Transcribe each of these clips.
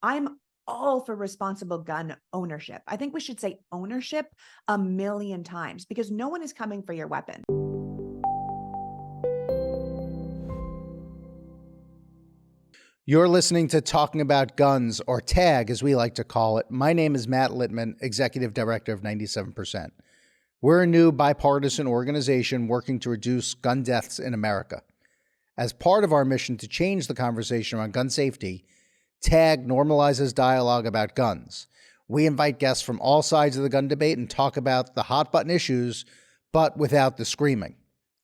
I'm all for responsible gun ownership. I think we should say ownership 1,000,000 times because no one is coming for your weapon. You're listening to Talking About Guns, or TAG as we like to call it. My name is Matt Littman, Executive Director of 97%. We're a new bipartisan organization working to reduce gun deaths in America. As part of our mission to change the conversation around gun safety, TAG normalizes dialogue about guns. We invite guests from all sides of the gun debate and talk about the hot button issues, but without the screaming.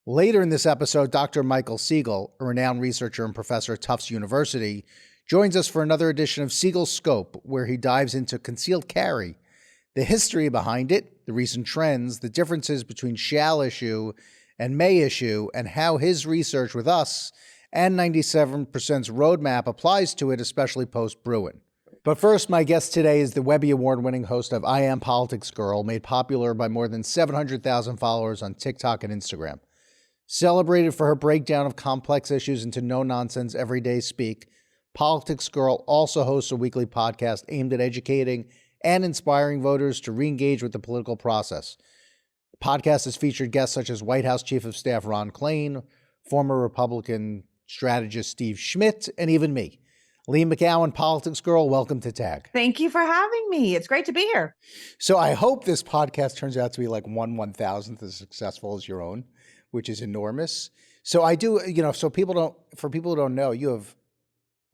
Later in this episode, Dr. Michael Siegel, a renowned researcher and professor at Tufts University, joins us for another edition of Siegel's Scope, where he dives into concealed carry, the history behind it, the recent trends, the differences between shall issue and may issue, and how his research with us and 97%'s roadmap applies to it, especially post-Bruin. But first, my guest today is the Webby-award winning host of I Am PoliticsGirl, made popular by more than 700,000 followers on TikTok and Instagram. Celebrated for her breakdown of complex issues into no-nonsense, everyday speak, PoliticsGirl also hosts a weekly podcast aimed at educating and inspiring voters to re-engage with the political process. The podcast has featured guests such as White House Chief of Staff Ron Klain, former Republican strategist Steve Schmidt, and even me. Leigh McGowan, PoliticsGirl, welcome to TAG. Thank you for having me. It's great to be here. So I hope this podcast turns out to be like 1/1000th as successful as your own, which is enormous. So I do, for people who don't know, you have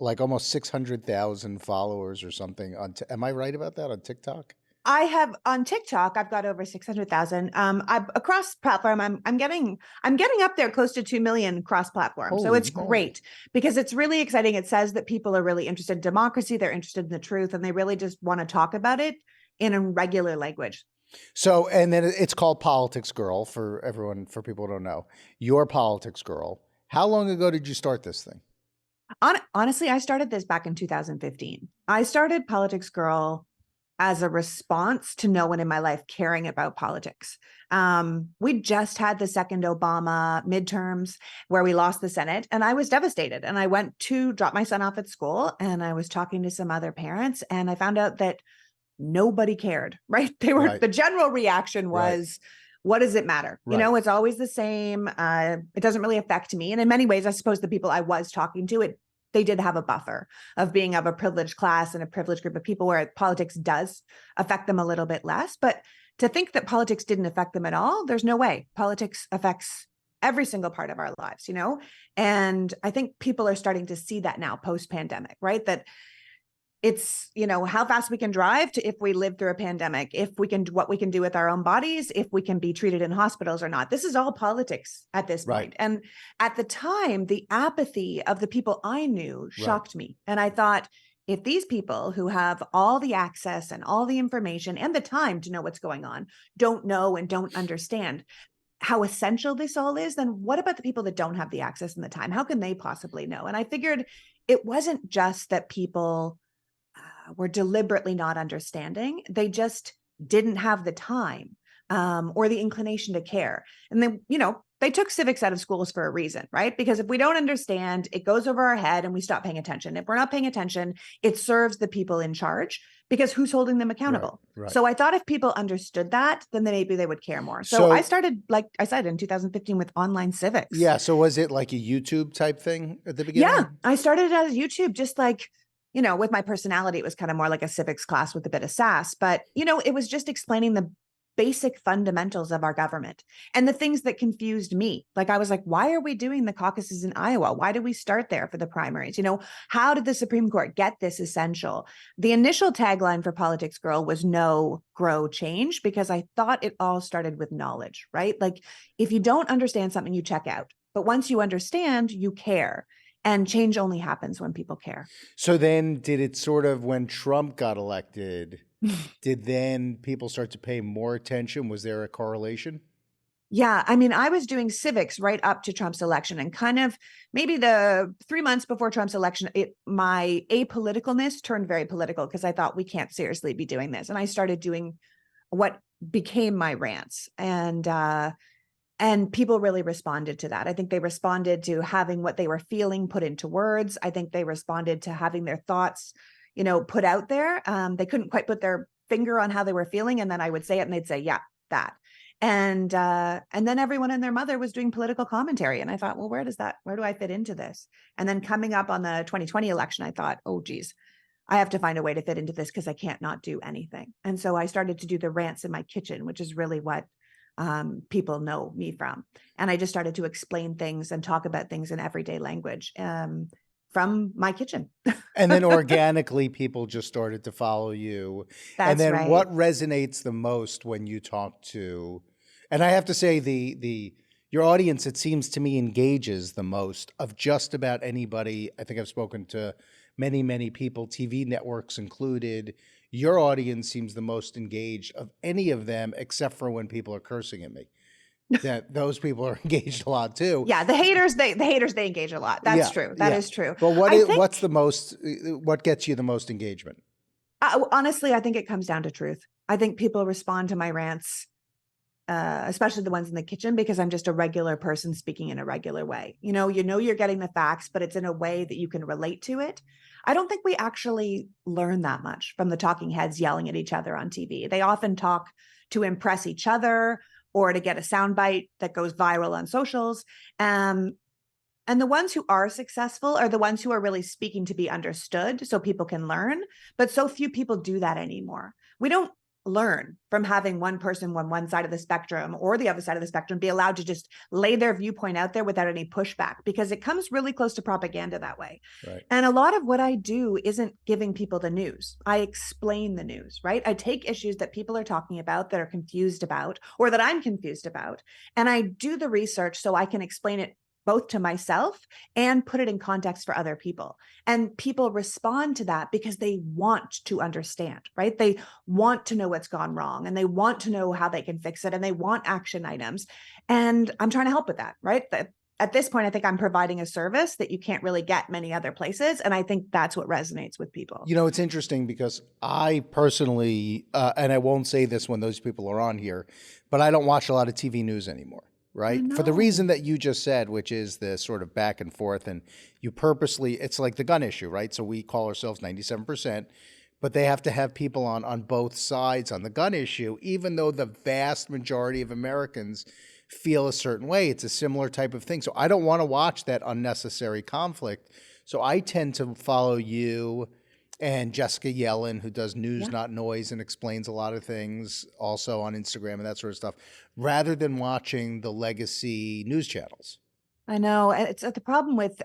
like almost 600,000 followers or something am I right about that on TikTok? I have on TikTok, I've got over 600,000. Across platform, I'm getting up there close to 2 million cross platform. So it's great because it's really exciting. It says that people are really interested in democracy. They're interested in the truth, and they really just want to talk about it in a regular language. So, and then it's called PoliticsGirl for people who don't know. You're PoliticsGirl. How long ago did you start this thing? Honestly, I started this back in 2015. I started PoliticsGirl as a response to no one in my life caring about politics. We just had the second Obama midterms where we lost the Senate, and I was devastated. And I went to drop my son off at school, and I was talking to some other parents, and I found out that nobody cared, right? The general reaction was, what does it matter? Right. It's always the same. It doesn't really affect me. And in many ways, I suppose the people I was talking to, they did have a buffer of being of a privileged class and a privileged group of people where politics does affect them a little bit less. But to think that politics didn't affect them at all, there's no way. Politics affects every single part of our lives, And I think people are starting to see that now post-pandemic, right? That it's, how fast we can drive to if we live through a pandemic, what we can do with our own bodies, if we can be treated in hospitals or not. This is all politics at this point. And at the time, the apathy of the people I knew shocked me. And I thought, if these people who have all the access and all the information and the time to know what's going on don't know and don't understand how essential this all is, then what about the people that don't have the access and the time? How can they possibly know? And I figured it wasn't just that people were deliberately not understanding. They just didn't have the time or the inclination to care. And then, they took civics out of schools for a reason, right? Because if we don't understand, it goes over our head and we stop paying attention. If we're not paying attention, it serves the people in charge because who's holding them accountable? Right. So I thought if people understood that, then maybe they would care more. So I started, like I said, in 2015 with online civics. Yeah. So was it like a YouTube type thing at the beginning? Yeah. I started as YouTube, just like, with my personality, it was kind of more like a civics class with a bit of sass, but, it was just explaining the basic fundamentals of our government and the things that confused me. Like, I was like, why are we doing the caucuses in Iowa? Why did we start there for the primaries? How did the Supreme Court get this essential? The initial tagline for PoliticsGirl was know, grow, change, because I thought it all started with knowledge, right? Like, if you don't understand something, you check out. But once you understand, you care. And change only happens when people care. So then did it sort of, when Trump got elected, did then people start to pay more attention? Was there a correlation? Yeah. I mean, I was doing civics right up to Trump's election, and kind of maybe the 3 months before Trump's election, my apoliticalness turned very political because I thought we can't seriously be doing this. And I started doing what became my rants. And people really responded to that. I think they responded to having what they were feeling put into words. I think they responded to having their thoughts, put out there. They couldn't quite put their finger on how they were feeling. And then I would say it and they'd say, yeah, that. And then everyone and their mother was doing political commentary. And I thought, well, where do I fit into this? And then coming up on the 2020 election, I thought, oh, geez, I have to find a way to fit into this because I can't not do anything. And so I started to do the rants in my kitchen, which is really what people know me from. And I just started to explain things and talk about things in everyday language from my kitchen. And then organically, people just started to follow you. That's and then right. what resonates the most when you talk to, and I have to say your audience, it seems to me, engages the most of just about anybody. I think I've spoken to many, many people, TV networks included. Your audience seems the most engaged of any of them, except for when people are cursing at me. That those people are engaged a lot too. Yeah, the haters they engage a lot. That's true. That is true. But what gets you the most engagement? Honestly, I think it comes down to truth. I think people respond to my rants, especially the ones in the kitchen, because I'm just a regular person speaking in a regular way. You're getting the facts, but it's in a way that you can relate to it. I don't think we actually learn that much from the talking heads yelling at each other on TV. They often talk to impress each other or to get a soundbite that goes viral on socials. And the ones who are successful are the ones who are really speaking to be understood so people can learn. But so few people do that anymore. We don't learn from having one person on one side of the spectrum or the other side of the spectrum be allowed to just lay their viewpoint out there without any pushback, because it comes really close to propaganda that way. Right. And a lot of what I do isn't giving people the news. I explain the news, right? I take issues that people are talking about, that are confused about, or that I'm confused about, and I do the research so I can explain it both to myself and put it in context for other people. And people respond to that because they want to understand, right? They want to know what's gone wrong and they want to know how they can fix it and they want action items. And I'm trying to help with that, right? At this point, I think I'm providing a service that you can't really get many other places. And I think that's what resonates with people. It's interesting because I personally, and I won't say this when those people are on here, but I don't watch a lot of TV news anymore. Right? For the reason that you just said, which is the sort of back and forth, and you purposely, it's like the gun issue, right? So we call ourselves 97%, but they have to have people on both sides on the gun issue, even though the vast majority of Americans feel a certain way. It's a similar type of thing. So I don't want to watch that unnecessary conflict. So I tend to follow you and Jessica Yellen, who does News Not Noise and explains a lot of things also on Instagram and that sort of stuff, rather than watching the legacy news channels. I know. It's the problem with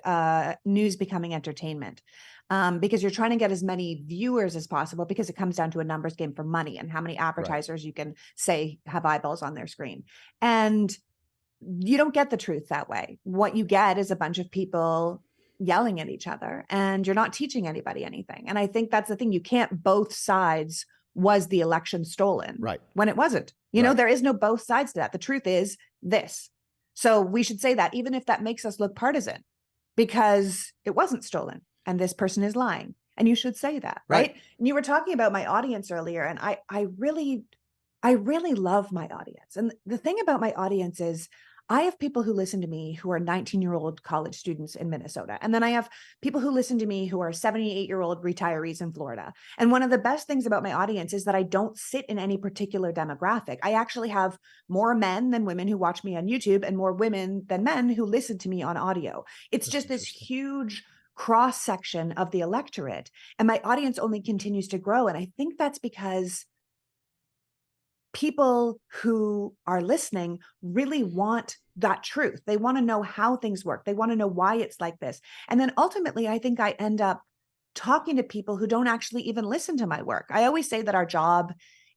news becoming entertainment, because you're trying to get as many viewers as possible, because it comes down to a numbers game for money and how many advertisers you can say have eyeballs on their screen. And you don't get the truth that way. What you get is a bunch of people yelling at each other, and you're not teaching anybody anything. And I think that's the thing. You can't both sides was the election stolen, right, when it wasn't. There is no both sides to that. The truth is this. So we should say that, even if that makes us look partisan, because it wasn't stolen and this person is lying. And you should say that, right? And you were talking about my audience earlier, and I really love my audience. And the thing about my audience is I have people who listen to me who are 19-year-old college students in Minnesota. And then I have people who listen to me who are 78-year-old retirees in Florida. And one of the best things about my audience is that I don't sit in any particular demographic. I actually have more men than women who watch me on YouTube and more women than men who listen to me on audio. It's just this huge cross section of the electorate. And my audience only continues to grow. And I think that's because people who are listening really want that truth. They want to know how things work. They want to know why it's like this. And then ultimately, I think I end up talking to people who don't actually even listen to my work. I always say that our job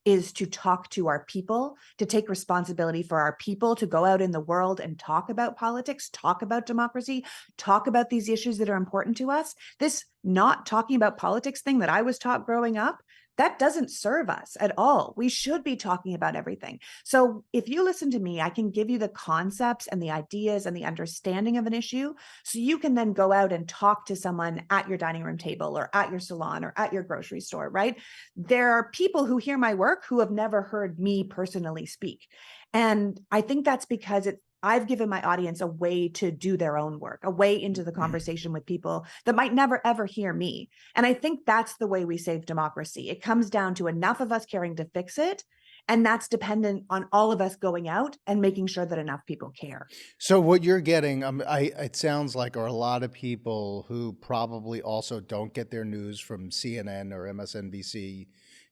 is to talk to our people, to take responsibility for our people, to go out in the world and talk about politics, talk about democracy, talk about these issues that are important to us. This not talking about politics thing that I was taught growing up, that doesn't serve us at all. We should be talking about everything. So if you listen to me, I can give you the concepts and the ideas and the understanding of an issue, so you can then go out and talk to someone at your dining room table or at your salon or at your grocery store, right? There are people who hear my work who have never heard me personally speak. And I think that's because I've given my audience a way to do their own work, a way into the conversation with people that might never, ever hear me. And I think that's the way we save democracy. It comes down to enough of us caring to fix it. And that's dependent on all of us going out and making sure that enough people care. So what you're getting, it sounds like, are a lot of people who probably also don't get their news from CNN or MSNBC.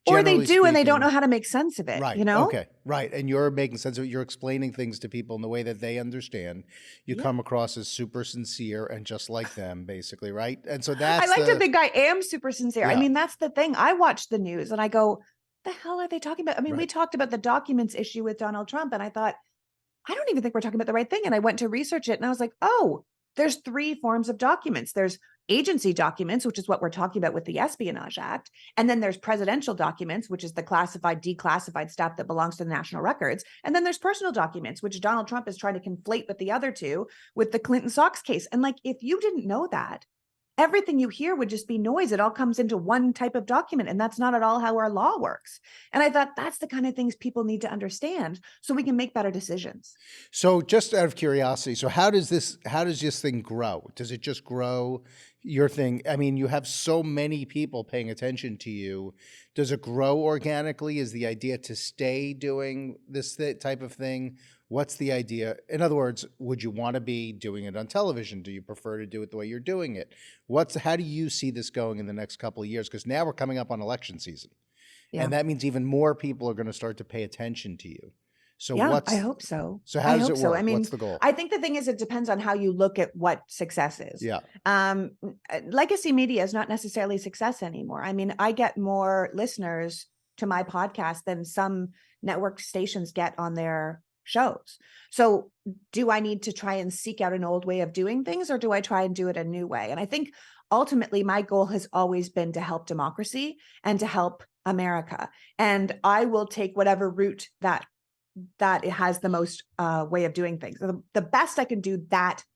Or they Generally do, and they don't speaking. know how to make sense of it, Right. you know? Okay. Right. And you're making sense of it. You're explaining things to people in the way that they understand. You Yeah. come across as super sincere and just like them, basically. Right. And so I that's like to think I am super sincere. I Yeah. mean, that's the thing. I watch the news and I go, the hell are they talking about? I mean, we Right. talked about the documents issue with Donald Trump, and I thought, I don't even think we're talking about the right thing. And I went to research it and I was like, oh, there's three forms of documents. There's agency documents, which is what we're talking about with the Espionage Act. And then there's presidential documents, which is the classified, declassified stuff that belongs to the national records. And then there's personal documents, which Donald Trump is trying to conflate with the other two with the Clinton Sox case. And like, if you didn't know that, everything you hear would just be noise. It all comes into one type of document, and that's not at all how our law works. And I thought that's the kind of things people need to understand so we can make better decisions. So just out of curiosity, so how does this thing grow? Does it just grow your thing? I mean, you have so many people paying attention to you. Does it grow organically? Is the idea to stay doing this type of thing? What's the idea? In other words, would you want to be doing it on television? Do you prefer to do it the way you're doing it? How do you see this going in the next couple of years? Because now we're coming up on election season. Yeah. And that means even more people are going to start to pay attention to you. So Yeah, I hope so. So how does it work? I mean, What's the goal? I think the thing is, it depends on how you look at what success is. Yeah. Legacy media is not necessarily success anymore. I mean, I get more listeners to my podcast than some network stations get on their shows. So do I need to try and seek out an old way of doing things, or do I try and do it a new way? And I think ultimately my goal has always been to help democracy and to help America. And I will take whatever route that it has the most way of doing things. The best I can do, that's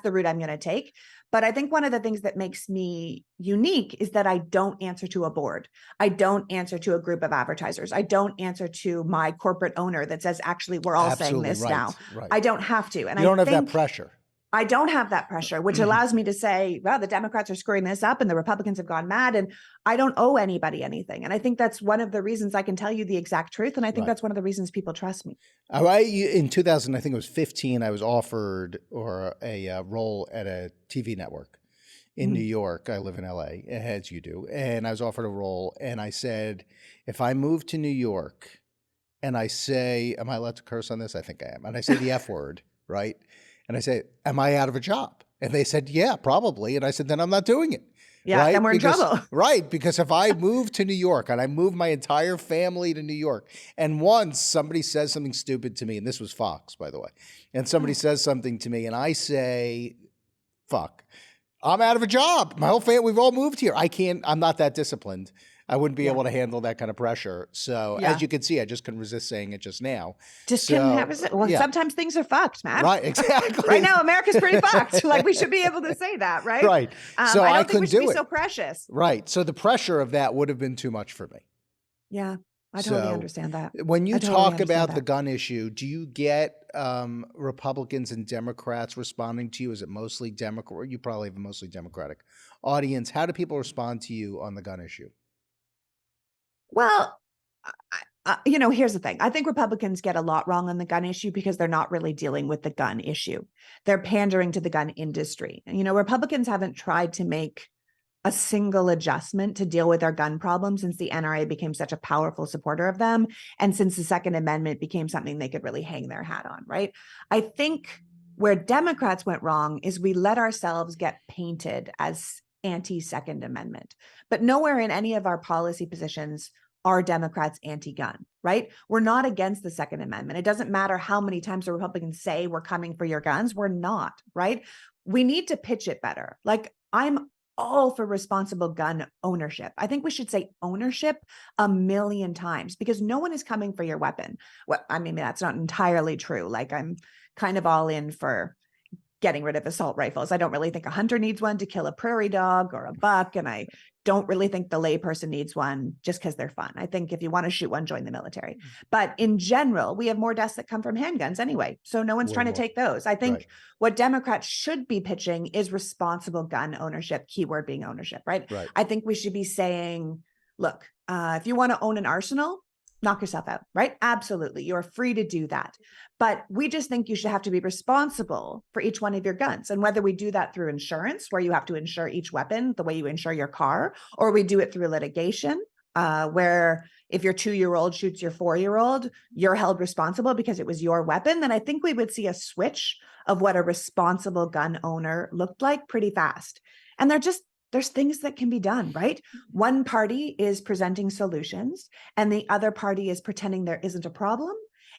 the route I'm going to take. But I think one of the things that makes me unique is that I don't answer to a board. I don't answer to a group of advertisers. I don't answer to my corporate owner that says, actually, we're all saying this now. Right. I don't have to. And you don't I have think that pressure. I don't have that pressure, which allows me to say, well, the Democrats are screwing this up and the Republicans have gone mad, and I don't owe anybody anything. And I think that's one of the reasons I can tell you the exact truth. And I think that's one of the reasons people trust me. In 2000, I think it was 15, I was offered a role at a TV network in New York. I live in LA, as you do. And I was offered a role. And I said, if I move to New York and I say, am I allowed to curse on this? I think I am. And I say the F word, right? And I say, am I out of a job? And they said, yeah, probably. And I said, then I'm not doing it. Yeah, right? then we're in trouble. Right, because if I move to New York and I move my entire family to New York, and once somebody says something stupid to me, and this was Fox, by the way, and somebody says something to me and I say, fuck, I'm out of a job. My whole family, we've all moved here. I'm not that disciplined. I wouldn't be able to handle that kind of pressure. So as you can see, I just couldn't resist saying it just now. Sometimes things are fucked, man. Right, exactly. Right now, America's pretty fucked. Like, we should be able to say that, right? Right. So I I don't think we couldn't should do be it. so precious. Right. So the pressure of that would have been too much for me. Yeah, I totally understand that. When you totally talk about the that. gun issue, do you get Republicans and Democrats responding to you? Is it mostly Democrat? You probably have a mostly Democratic audience. How do people respond to you on the gun issue? Well, here's the thing. I think Republicans get a lot wrong on the gun issue because they're not really dealing with the gun issue. They're pandering to the gun industry. And, Republicans haven't tried to make a single adjustment to deal with our gun problem since the NRA became such a powerful supporter of them, and since the Second Amendment became something they could really hang their hat on, right? I think where Democrats went wrong is we let ourselves get painted as anti-Second Amendment, but nowhere in any of our policy positions are Democrats anti-gun, right? We're not against the Second Amendment. It doesn't matter how many times the Republicans say we're coming for your guns. We're not, right? We need to pitch it better. Like, I'm all for responsible gun ownership. I think we should say ownership 1,000,000 times because no one is coming for your weapon. Well, I mean, that's not entirely true. Like, I'm kind of all in for getting rid of assault rifles. I don't really think a hunter needs one to kill a prairie dog or a buck. And I don't really think the layperson needs one just because they're fun. I think if you want to shoot one, join the military. But in general, we have more deaths that come from handguns anyway. So no one's Way trying more. to take those. I think Right. what Democrats should be pitching is responsible gun ownership, keyword being ownership, right? Right. I think we should be saying, look, if you want to own an arsenal, knock yourself out, right? Absolutely. You're free to do that. But we just think you should have to be responsible for each one of your guns. And whether we do that through insurance, where you have to insure each weapon the way you insure your car, or we do it through litigation, where if your 2-year-old shoots your 4-year-old, you're held responsible because it was your weapon, then I think we would see a switch of what a responsible gun owner looked like pretty fast. And there's things that can be done, right? One party is presenting solutions and the other party is pretending there isn't a problem.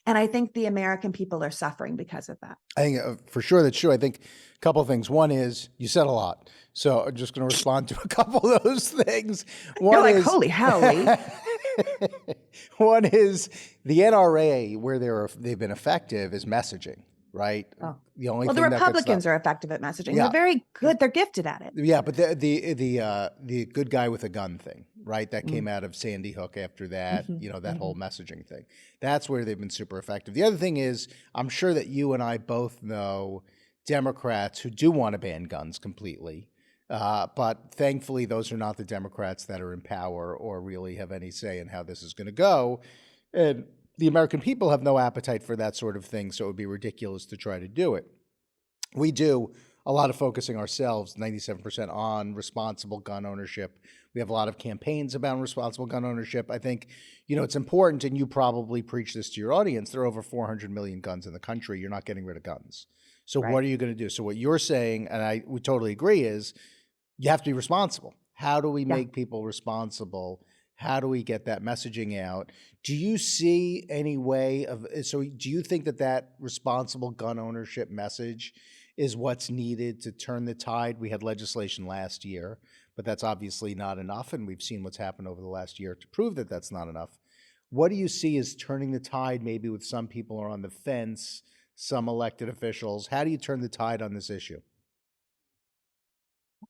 And I think the American people are suffering because of that. I think for sure that's true. I think a couple of things. One is you said a lot, so I'm just going to respond to a couple of those things. One You're like, is, holy hell, Lee. one is the NRA, where they've been effective, is messaging. Right. Oh. The only Well, thing the Republicans are effective at messaging. Yeah. They're very good. They're gifted at it. Yeah, but the good guy with a gun thing, right? That came out of Sandy Hook after that, that whole messaging thing. That's where they've been super effective. The other thing is, I'm sure that you and I both know Democrats who do want to ban guns completely. But thankfully, those are not the Democrats that are in power or really have any say in how this is going to go. And the American people have no appetite for that sort of thing, so it would be ridiculous to try to do it. We do a lot of focusing ourselves, 97%, on responsible gun ownership. We have a lot of campaigns about responsible gun ownership. I think, it's important, and you probably preach this to your audience, there are over 400 million guns in the country. You're not getting rid of guns. So Right. What are you going to do? So what you're saying, and we totally agree, is you have to be responsible. How do we make people responsible? How do we get that messaging out? Do you see any way so do you think that responsible gun ownership message is what's needed to turn the tide? We had legislation last year, but that's obviously not enough. And we've seen what's happened over the last year to prove that that's not enough. What do you see as turning the tide, maybe with some people are on the fence, some elected officials? How do you turn the tide on this issue?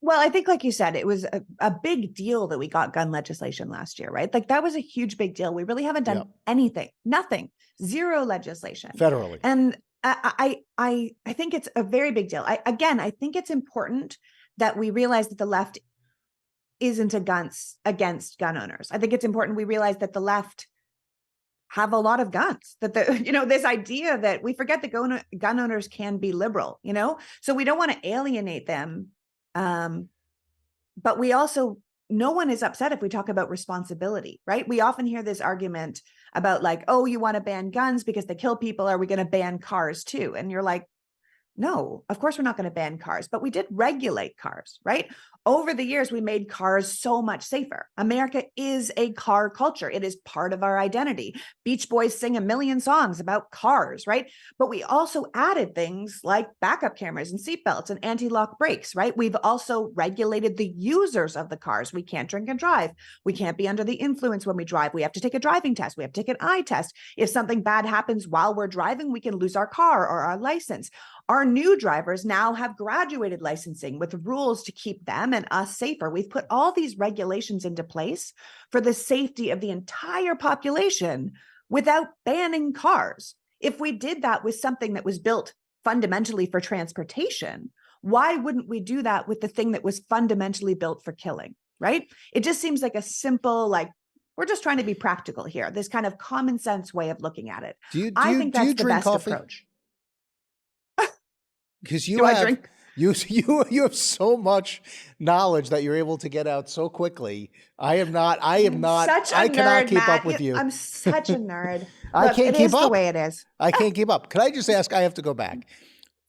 Well, I think, like you said, it was a big deal that we got gun legislation last year, right? Like that was a huge big deal. We really haven't done anything, nothing, zero legislation Federally. And I think it's a very big deal. I think it's important that we realize that the left isn't against gun owners. I think it's important we realize that the left have a lot of guns, that this idea that we forget that gun owners can be liberal, so we don't want to alienate them. But we also, no one is upset if we talk about responsibility, right? We often hear this argument about like, oh, you want to ban guns because they kill people. Are we going to ban cars too? And you're like, no, of course we're not going to ban cars, but we did regulate cars, right? Over the years, we made cars so much safer. America is a car culture. It is part of our identity. Beach Boys sing a million songs about cars, right? But we also added things like backup cameras and seatbelts and anti-lock brakes, right? We've also regulated the users of the cars. We can't drink and drive. We can't be under the influence when we drive. We have to take a driving test. We have to take an eye test. If something bad happens while we're driving, we can lose our car or our license. Our new drivers now have graduated licensing with rules to keep them and us safer. We've put all these regulations into place for the safety of the entire population without banning cars. If we did that with something that was built fundamentally for transportation, why wouldn't we do that with the thing that was fundamentally built for killing, right? It just seems like a simple, we're just trying to be practical here. This kind of common sense way of looking at it. I think that's the best approach. Because you have so much knowledge that you're able to get out so quickly. I am not. I cannot keep up with you. I'm such a nerd. I can't keep up. The way it is. I can't keep up. Could I just ask? I have to go back.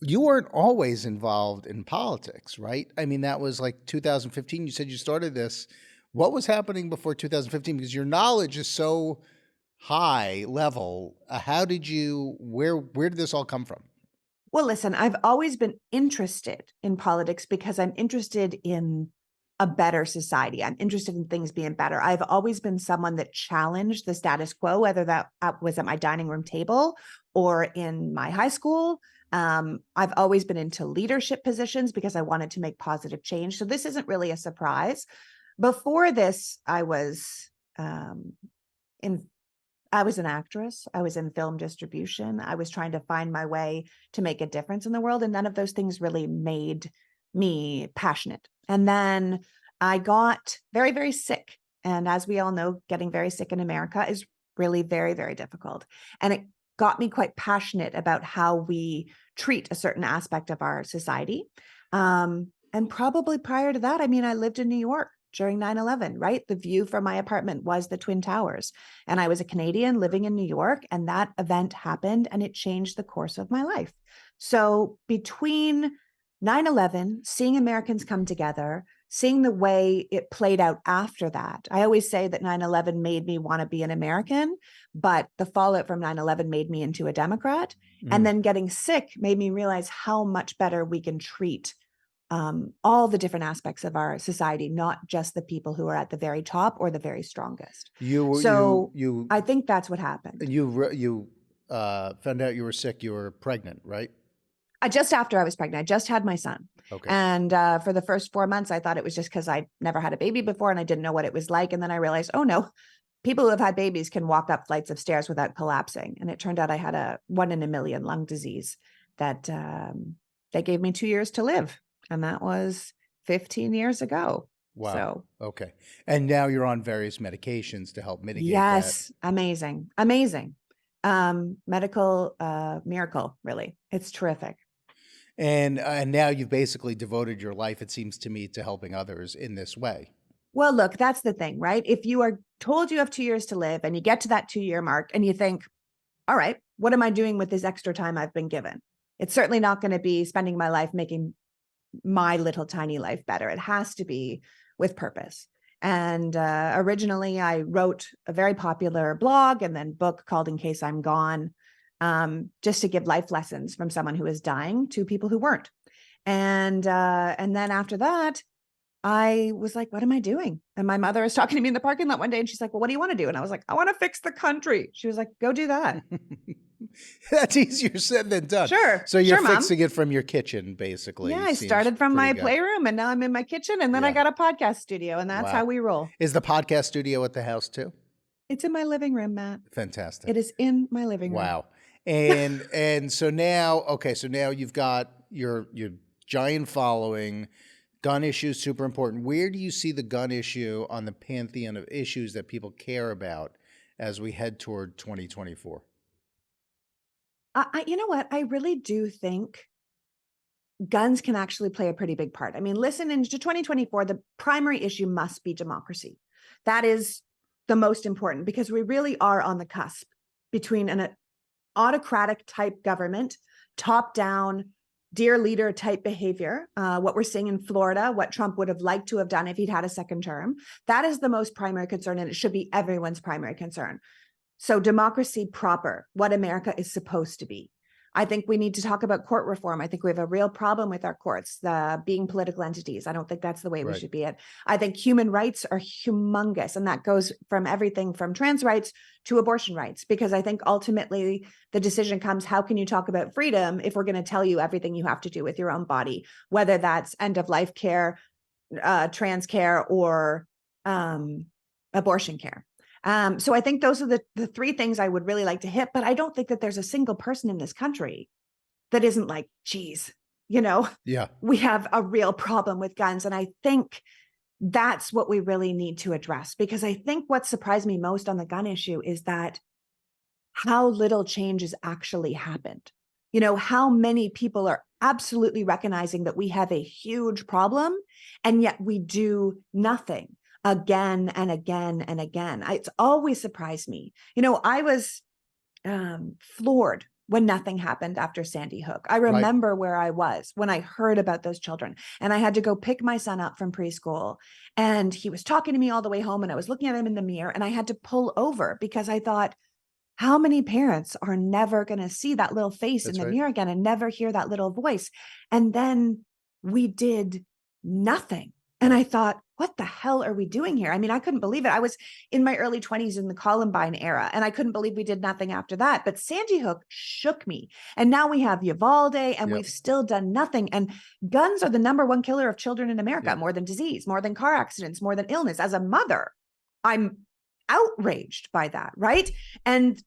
You weren't always involved in politics, right? I mean, that was like 2015. You said you started this. What was happening before 2015? Because your knowledge is so high level. How did you? Where did this all come from? Well, listen, I've always been interested in politics because I'm interested in a better society. I'm interested in things being better. I've always been someone that challenged the status quo, whether that was at my dining room table or in my high school. I've always been into leadership positions because I wanted to make positive change. So this isn't really a surprise. Before this, I was in I was an actress. I was in film distribution. I was trying to find my way to make a difference in the world. And none of those things really made me passionate. And then I got very, very sick. And as we all know, getting very sick in America is really very, very difficult. And it got me quite passionate about how we treat a certain aspect of our society. And probably prior to that, I mean, I lived in New York during 9/11, right? The view from my apartment was the Twin Towers. And I was a Canadian living in New York, and that event happened and it changed the course of my life. So between 9/11, seeing Americans come together, seeing the way it played out after that, I always say that 9/11 made me want to be an American, but the fallout from 9/11 made me into a Democrat. And then getting sick made me realize how much better we can treat all the different aspects of our society, not just the people who are at the very top or the very strongest. So I think that's what happened. You found out you were sick. You were pregnant, right? Just after I was pregnant, I just had my son. Okay. And for the first 4 months, I thought it was just because I never had a baby before and I didn't know what it was like. And then I realized, oh no, people who have had babies can walk up flights of stairs without collapsing. And it turned out I had a 1 in a million lung disease that they gave me 2 years to live. And that was 15 years ago. Wow. So, okay. And now you're on various medications to help mitigate yes, that. amazing. Amazing. Medical miracle, really. It's terrific. And now you've basically devoted your life, it seems to me, to helping others in this way. Well, look, that's the thing, right? If you are told you have 2 years to live and you get to that 2-year mark and you think, all right, what am I doing with this extra time I've been given? It's certainly not going to be spending my life making my little tiny life better. It has to be with purpose. And originally I wrote a very popular blog and then book called In Case I'm Gone, just to give life lessons from someone who is dying to people who weren't. And then after that, I was like, what am I doing? And my mother was talking to me in the parking lot one day and she's like, well, what do you want to do? And I was like, I want to fix the country. She was like, go do that. That's easier said than done. Sure. So you're Mom. fixing it from your kitchen, basically. Yeah, I started from my playroom and now I'm in my kitchen and then I got a podcast studio and that's how we roll. Is the podcast studio at the house too? It's in my living room, Matt. Fantastic. It is in my living room. Wow. And so now, okay, so now you've got your giant following. Gun issue is super important. Where do you see the gun issue on the pantheon of issues that people care about as we head toward 2024? You know what? I really do think guns can actually play a pretty big part. I mean, listen, into 2024, the primary issue must be democracy. That is the most important because we really are on the cusp between an autocratic type government, top down, dear leader type behavior, what we're seeing in Florida, what Trump would have liked to have done if he'd had a second term. That is the most primary concern, and it should be everyone's primary concern. So democracy proper, what America is supposed to be. I think we need to talk about court reform. I think we have a real problem with our courts being political entities. I don't think that's the way we should be it. I think human rights are humongous, and that goes from everything from trans rights to abortion rights, because I think ultimately the decision comes, how can you talk about freedom if we're going to tell you everything you have to do with your own body, whether that's end of life care, trans care, or abortion care. So I think those are the three things I would really like to hit, but I don't think that there's a single person in this country that isn't like, geez, we have a real problem with guns. And I think that's what we really need to address, because I think what surprised me most on the gun issue is that how little change has actually happened. How many people are absolutely recognizing that we have a huge problem, and yet we do nothing. Again and again and again. It's always surprised me. I was floored when nothing happened after Sandy Hook. I remember where I was when I heard about those children, and I had to go pick my son up from preschool, and he was talking to me all the way home, and I was looking at him in the mirror, and I had to pull over because I thought, how many parents are never going to see that little face in the mirror again and never hear that little voice? And then we did nothing. And I thought, what the hell are we doing here? I mean, I couldn't believe it. I was in my early 20s in the Columbine era, and I couldn't believe we did nothing after that. But Sandy Hook shook me. And now we have Uvalde, and we've still done nothing. And guns are the #1 killer of children in America, more than disease, more than car accidents, more than illness. As a mother, I'm outraged by that, right? And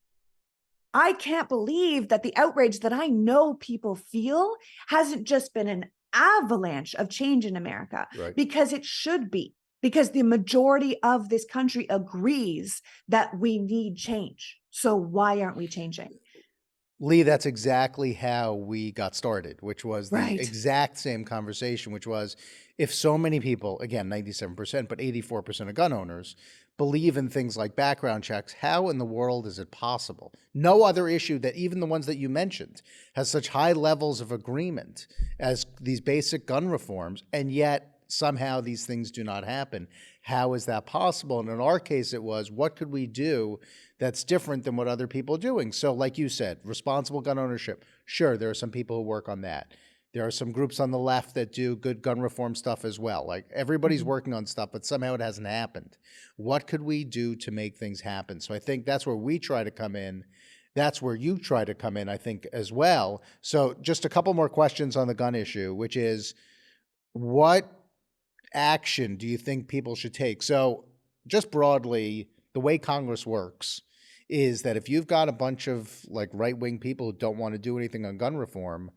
I can't believe that the outrage that I know people feel hasn't just been an avalanche of change in America, because it should be, because the majority of this country agrees that we need change. So why aren't we changing? Leigh, that's exactly how we got started, which was the exact same conversation, which was, if so many people, again, 97%, but 84% of gun owners believe in things like background checks, how in the world is it possible? No other issue, that even the ones that you mentioned, has such high levels of agreement as these basic gun reforms, and yet somehow these things do not happen. How is that possible? And in our case, it was, what could we do that's different than what other people are doing? So like you said, responsible gun ownership. Sure, there are some people who work on that. There are some groups on the left that do good gun reform stuff as well. Like, everybody's working on stuff, but somehow it hasn't happened. What could we do to make things happen? So I think that's where we try to come in. That's where you try to come in, I think, as well. So just a couple more questions on the gun issue, which is, what action do you think people should take? So just broadly, the way Congress works is that if you've got a bunch of like right-wing people who don't want to do anything on gun reform,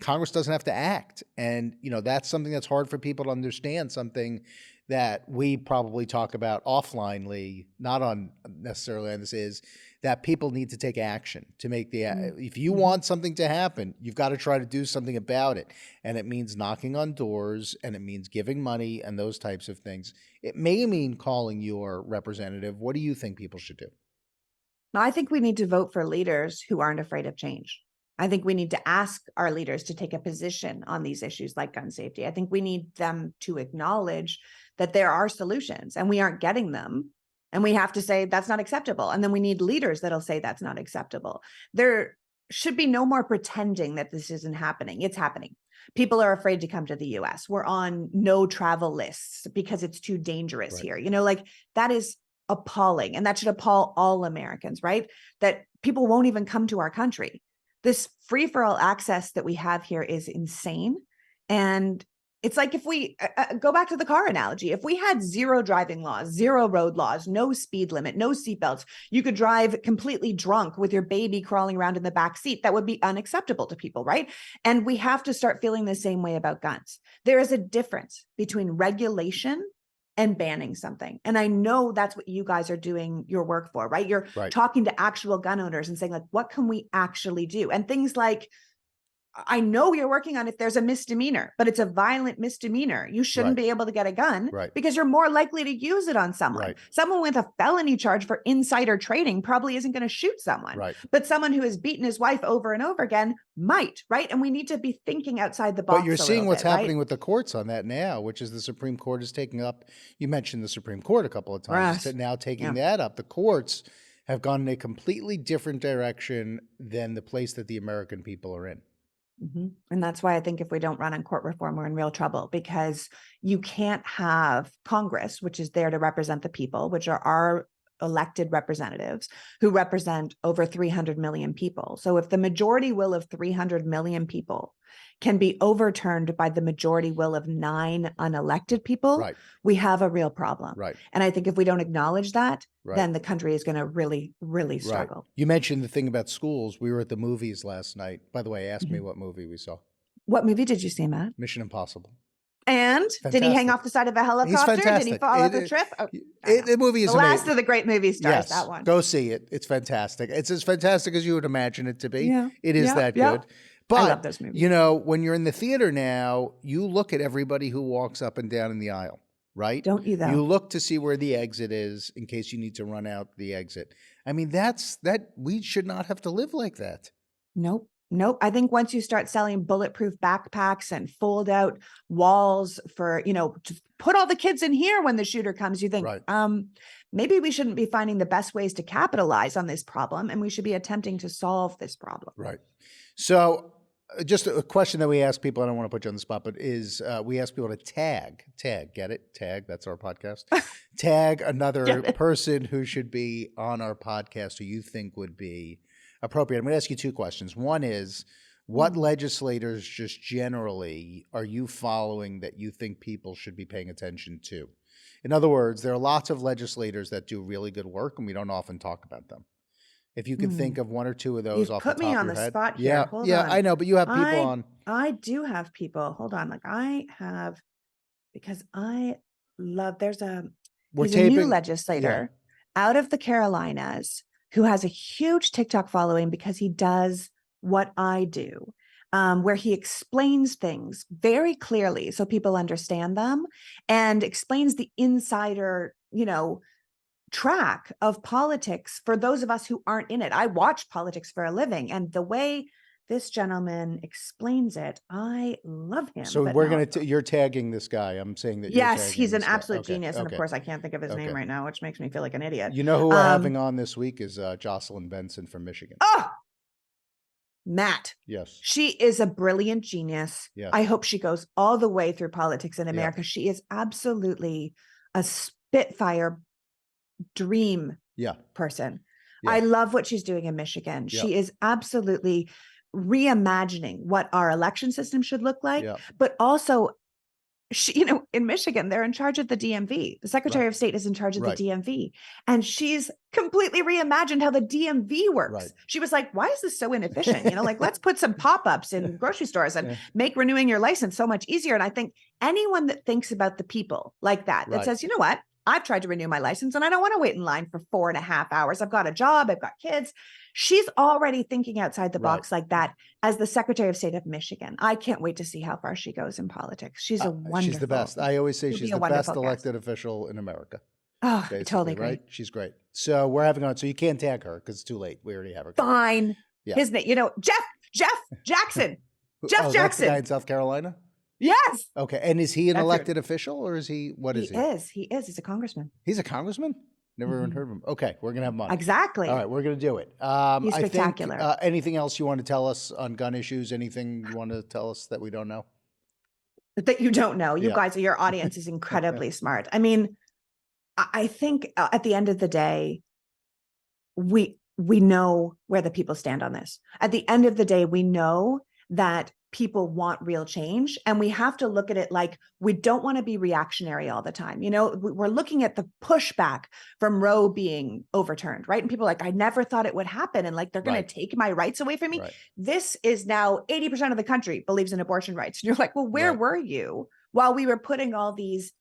Congress doesn't have to act. And, you know, that's something that's hard for people to understand, something that we probably talk about offline, Leigh, not on necessarily on this, is that people need to take action to make the, if you want something to happen, you've got to try to do something about it. And it means knocking on doors, and it means giving money and those types of things. It may mean calling your representative. What do you think people should do? No, I think we need to vote for leaders who aren't afraid of change. I think we need to ask our leaders to take a position on these issues like gun safety. I think we need them to acknowledge that there are solutions and we aren't getting them. And we have to say that's not acceptable. And then we need leaders that'll say that's not acceptable. There should be no more pretending that this isn't happening. It's happening. People are afraid to come to the US. We're on no travel lists because it's too dangerous here. You know, like, that is appalling. And that should appall all Americans, right? That people won't even come to our country. This free-for-all access that we have here is insane. And it's like, if we go back to the car analogy, if we had zero driving laws, zero road laws, no speed limit, no seatbelts, you could drive completely drunk with your baby crawling around in the back seat. That would be unacceptable to people, right? And we have to start feeling the same way about guns. There is a difference between regulation and banning something. And I know that's what you guys are doing your work for, right? You're talking to actual gun owners and saying, like, what can we actually do? And things like, I know you're working on, if there's a misdemeanor, but it's a violent misdemeanor, you shouldn't be able to get a gun because you're more likely to use it on someone. Someone with a felony charge for insider trading probably isn't going to shoot someone, but someone who has beaten his wife over and over again might, right? And we need to be thinking outside the box. But you're seeing what's happening with the courts on that now, which is the Supreme Court is taking up, you mentioned the Supreme Court a couple of times, now taking that up. The courts have gone in a completely different direction than the place that the American people are in. And that's why I think if we don't run on court reform, we're in real trouble, because you can't have Congress, which is there to represent the people, which are our elected representatives who represent over 300 million people. So if the majority will of 300 million people can be overturned by the majority will of 9 unelected people, we have a real problem. And I think if we don't acknowledge that, then the country is going to really, really struggle. You mentioned the thing about schools. We were at the movies last night. By the way, ask me what movie we saw. What movie did you see, Matt? Mission Impossible. And did he hang off the side of a helicopter? Did he fall off the trip? Oh, the movie is the last of the great movie stars. That one. Go see it. It's fantastic. It's as fantastic as you would imagine it to be. It is that good. But, I love those movies. You know, when you're in the theater now, you look at everybody who walks up and down in the aisle, right? Don't you, though? You look to see where the exit is in case you need to run out the exit. I mean, we should not have to live like that. Nope. I think once you start selling bulletproof backpacks and fold out walls for, you know, to put all the kids in here when the shooter comes, you think, maybe we shouldn't be finding the best ways to capitalize on this problem, and we should be attempting to solve this problem. Right. So just a question that we ask people, I don't want to put you on the spot, but is we ask people to tag, get it? Tag, that's our podcast. Tag another person who should be on our podcast who you think would be appropriate. I'm going to ask you two questions. One is, what legislators just generally are you following that you think people should be paying attention to? In other words, there are lots of legislators that do really good work, and we don't often talk about them. If you could think of one or two of those You've off the put top me of on your the head. spot here. Yeah, Hold yeah, on. I know, but you have people on. I do have people. Hold on. Like I have, because I love, he's a new legislator out of the Carolinas who has a huge TikTok following because he does what I do, where he explains things very clearly so people understand them and explains the insider, track of politics for those of us who aren't in it. I watch politics for a living, and the way this gentleman explains it, I love him. So we're you're tagging this guy. I'm saying that you're tagging he's an this guy. absolute genius. And of course I can't think of his name right now, which makes me feel like an idiot. You know who we're having on this week is Jocelyn Benson from Michigan. Oh, Matt. Yes. She is a brilliant genius. Yes. I hope she goes all the way through politics in America. Yeah. She is absolutely a spitfire dream person. Yeah. I love what she's doing in Michigan. Yeah. She is absolutely reimagining what our election system should look like, but also she, in Michigan, they're in charge of the DMV. The Secretary of State is in charge of the DMV, and she's completely reimagined how the DMV works. She was like, why is this so inefficient? Let's put some pop-ups in grocery stores and make renewing your license so much easier. And I think anyone that thinks about the people like that, that says, you know what? I've tried to renew my license and I don't want to wait in line for 4.5 hours. I've got a job. I've got kids. She's already thinking outside the box like that as the Secretary of State of Michigan. I can't wait to see how far she goes in politics. She's a wonderful. She's the best. I always say she's the best elected official in America. Oh, totally great. Right? She's great. So we're having on. So you can't tag her because it's too late. We already have her. Fine. Yeah. His name, Jeff Jackson. Jeff Jackson. That's the guy in South Carolina? Yes. Okay. And is he an elected official or is he, what is he? He is. He's a congressman. He's a congressman? Never even heard of him. Okay. We're going to have him on. Exactly. All right. We're going to do it. He's spectacular. I think, anything else you want to tell us on gun issues? Anything you want to tell us that we don't know? That you don't know. You guys, your audience is incredibly smart. I mean, I think at the end of the day, we know where the people stand on this. At the end of the day, we know that people want real change, and we have to look at it like we don't want to be reactionary all the time. We're looking at the pushback from Roe being overturned, right? And people are like, I never thought it would happen, and they're going to take my rights away from me. This is now 80% of the country believes in abortion rights. And you're like, well, where were you while we were putting all these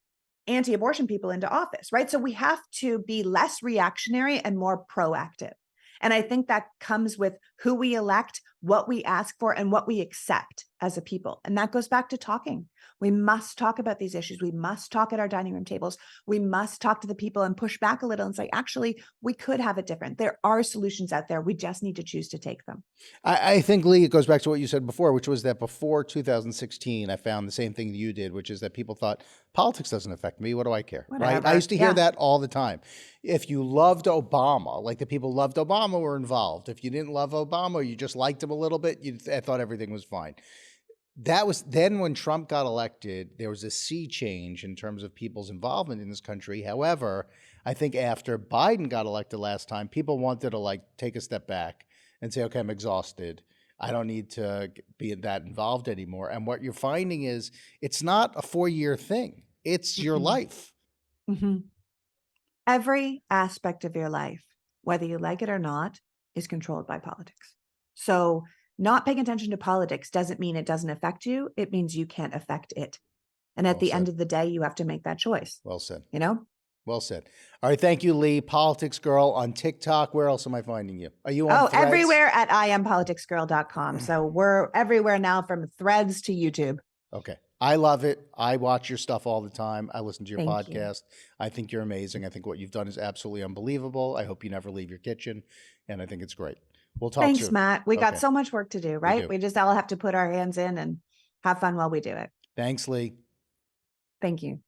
anti-abortion people into office, right? So we have to be less reactionary and more proactive. And I think that comes with who we elect, what we ask for, and what we accept as a people. And that goes back to talking. We must talk about these issues. We must talk at our dining room tables. We must talk to the people and push back a little and say, actually, we could have it different. There are solutions out there. We just need to choose to take them. I think, Leigh, it goes back to what you said before, which was that before 2016, I found the same thing that you did, which is that people thought, politics doesn't affect me. What do I care? Whatever. Right? I used to hear that all the time. If you loved Obama, like the people who loved Obama were involved. If you didn't love Obama, you just liked him a little bit, I thought everything was fine. That was then when Trump got elected, there was a sea change in terms of people's involvement in this country. However, I think after Biden got elected last time, people wanted to take a step back and say, okay, I'm exhausted. I don't need to be that involved anymore. And what you're finding is it's not a 4-year thing. It's your life. Every aspect of your life, whether you like it or not, is controlled by politics. So not paying attention to politics doesn't mean it doesn't affect you. It means you can't affect it. And at the end of the day, you have to make that choice. Well said. Well said. All right. Thank you, Leigh. PoliticsGirl on TikTok. Where else am I finding you? Are you on Threads? Everywhere at IamPoliticsGirl.com. So we're everywhere now, from Threads to YouTube. Okay. I love it. I watch your stuff all the time. I listen to your podcast. I think you're amazing. I think what you've done is absolutely unbelievable. I hope you never leave your kitchen. And I think it's great. We'll talk soon. Thanks, Matt. We got so much work to do, right? We just all have to put our hands in and have fun while we do it. Thanks, Leigh. Thank you.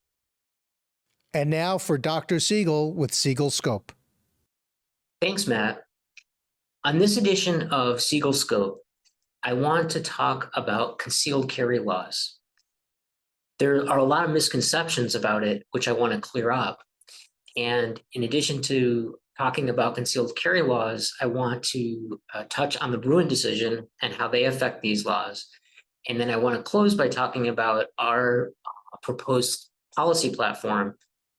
And now for Dr. Siegel with Siegel Scope. Thanks, Matt. On this edition of Siegel Scope, I want to talk about concealed carry laws. There are a lot of misconceptions about it, which I want to clear up. And in addition to talking about concealed carry laws, I want to touch on the Bruin decision and how they affect these laws. And then I want to close by talking about our proposed policy platform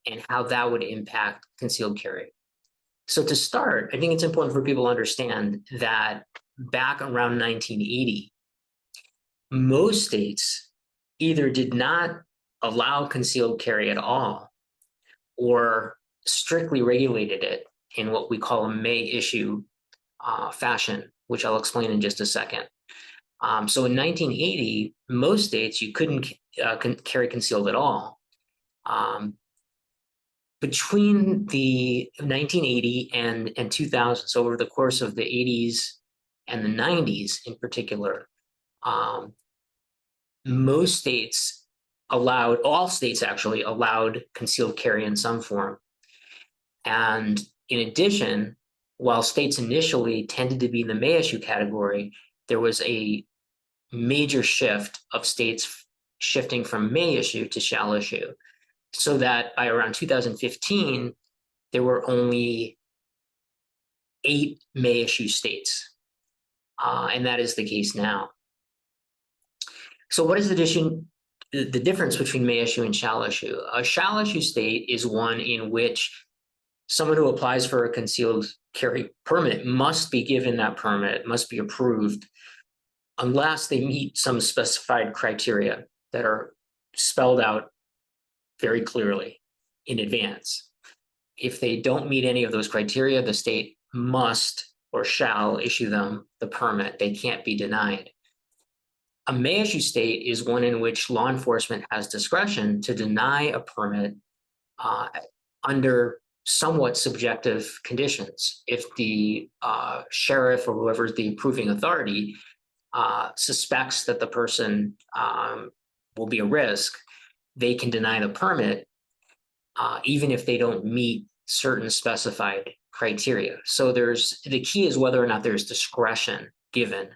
and how that would impact concealed carry. So to start, I think it's important for people to understand that back around 1980, most states either did not allow concealed carry at all or strictly regulated it in what we call a may issue fashion, which I'll explain in just a second. So in 1980, most states you couldn't carry concealed at all. Between the 1980 and 2000, so over the course of the 80s and the 90s in particular, most states allowed, all states actually allowed concealed carry in some form. And in addition, while states initially tended to be in the may issue category, there was a major shift of states shifting from may issue to shall issue, so that by around 2015, there were only 8 may issue states. And that is the case now. So what is the difference between may issue and shall issue? A shall issue state is one in which someone who applies for a concealed carry permit must be given that permit, must be approved, unless they meet some specified criteria that are spelled out very clearly in advance. If they don't meet any of those criteria, the state must or shall issue them the permit. They can't be denied. A may issue state is one in which law enforcement has discretion to deny a permit under somewhat subjective conditions. If the sheriff or whoever is the approving authority suspects that the person will be a risk, they can deny the permit even if they don't meet certain specified criteria. So the key is whether or not there's discretion given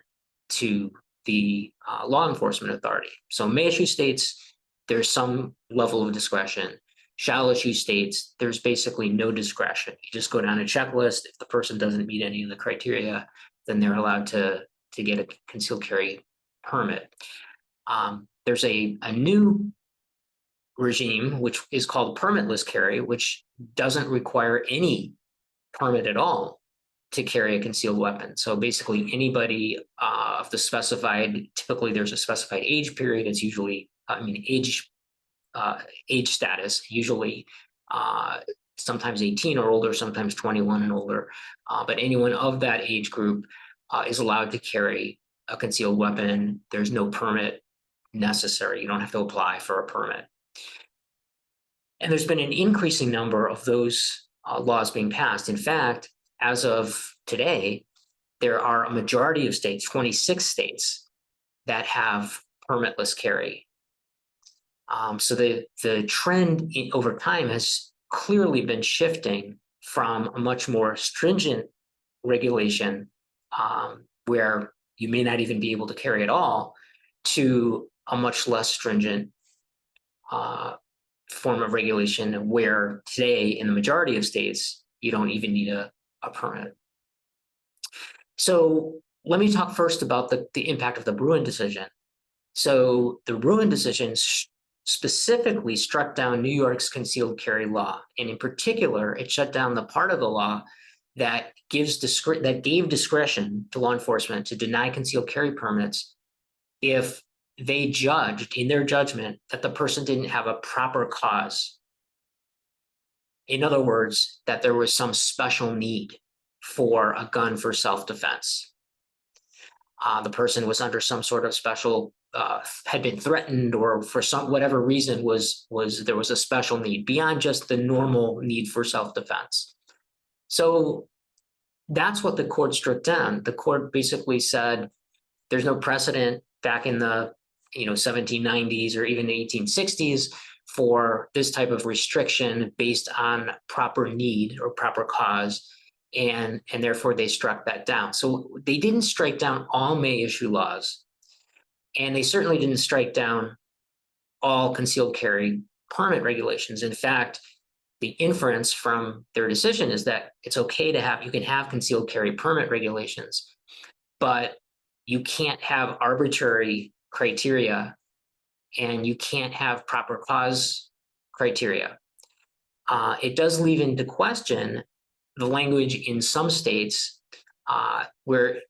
to the law enforcement authority. So may issue states, there's some level of discretion. Shall issue states, there's basically no discretion. You just go down a checklist. If the person doesn't meet any of the criteria, then they're allowed to get a concealed carry permit. There's a new regime, which is called permitless carry, which doesn't require any permit at all to carry a concealed weapon. So basically anybody of the specified, typically there's a specified age period. It's usually, age status, usually sometimes 18 or older, sometimes 21 and older. But anyone of that age group is allowed to carry a concealed weapon. There's no permit necessary. You don't have to apply for a permit. And there's been an increasing number of those laws being passed. In fact, as of today, there are a majority of states, 26 states, that have permitless carry. So the trend over time has clearly been shifting from a much more stringent regulation where you may not even be able to carry at all to a much less stringent form of regulation where today in the majority of states, you don't even need a permit. So let me talk first about the impact of the Bruin decision. So the Bruin decision specifically struck down New York's concealed carry law. And in particular, it shut down the part of the law that gave discretion to law enforcement to deny concealed carry permits if they judged, in their judgment, that the person didn't have a proper cause. In other words, that there was some special need for a gun for self-defense. The person was under some sort of special, had been threatened, or for whatever reason there was a special need beyond just the normal need for self-defense. So that's what the court struck down. The court basically said there's no precedent back in the 1790s or even the 1860s for this type of restriction based on proper need or proper cause. and therefore they struck that down. So they didn't strike down all May issue laws, and they certainly didn't strike down all concealed carry permit regulations. In fact, the inference from their decision is that it's okay to have, you can have concealed carry permit regulations, but you can't have arbitrary criteria and you can't have proper cause criteria. It does leave into question the language in some states where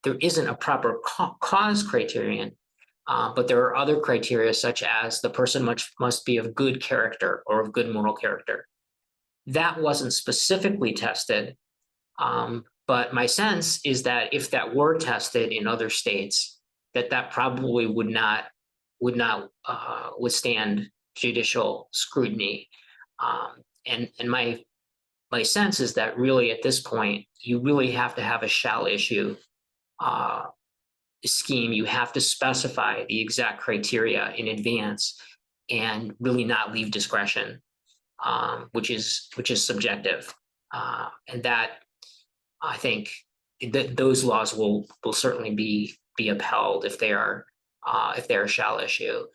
there isn't a proper cause criterion, but there are other criteria such as the person must be of good character or of good moral character. That wasn't specifically tested, but my sense is that if that were tested in other states, that probably would not withstand judicial scrutiny. And my sense is that really at this point, you really have to have a shall issue scheme. You have to specify the exact criteria in advance and really not leave discretion, which is subjective. And that, I think that those laws will certainly be upheld if they are a shall issue.